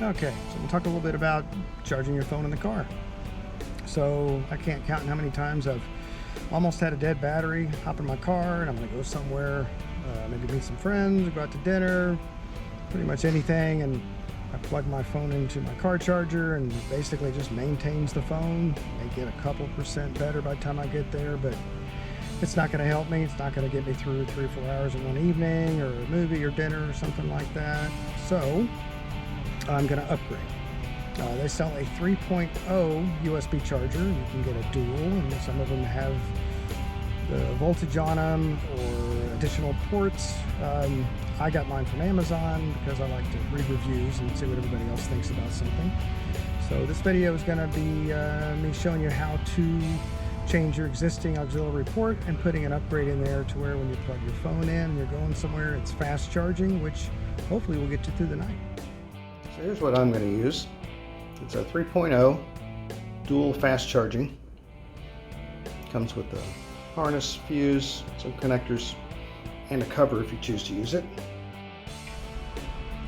Okay, so we'll talk a little bit about charging your phone in the car. So I can't count how many times I've almost had a dead battery, hop in my car, and I'm gonna go somewhere, maybe meet some friends, go out to dinner, pretty much anything, and I plug my phone into my car charger and basically just maintains the phone. May get a couple percent better by the time I get there, but it's not gonna help me. It's not gonna get me through 3 or 4 hours in one evening, or a movie or dinner or something like that. So I'm gonna upgrade. They sell a 3.0 USB charger. You can get a dual, and some of them have the voltage on them or additional ports. I got mine from Amazon because I like to read reviews and see what everybody else thinks about something. So this video is going to be me showing you how to change your existing auxiliary port and putting an upgrade in there to where when you plug your phone in and you're going somewhere, it's fast charging, which hopefully will get you through the night. So here's what I'm going to use. It's a 3.0 dual fast charging. Comes with the harness, fuse, some connectors, and a cover if you choose to use it.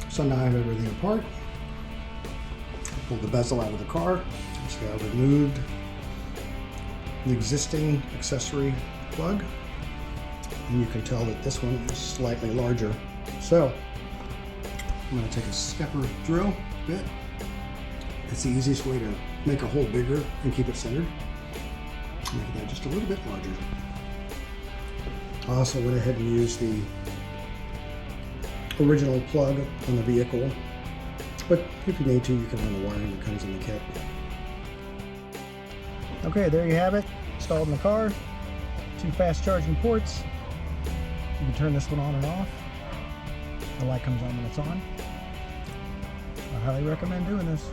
So now I have everything apart. Pulled the bezel out of the car. See, I removed the existing accessory plug, and you can tell that this one is slightly larger. So I'm going to take a stepper drill bit. It's the easiest way to make a hole bigger and keep it centered. Make that just a little bit larger. I also went ahead and used the original plug on the vehicle, but if you need to, you can run the wiring that comes in the kit. Okay, there you have it, installed in the car. 2 fast charging ports. You can turn this one on and off. The light comes on when it's on. I highly recommend doing this.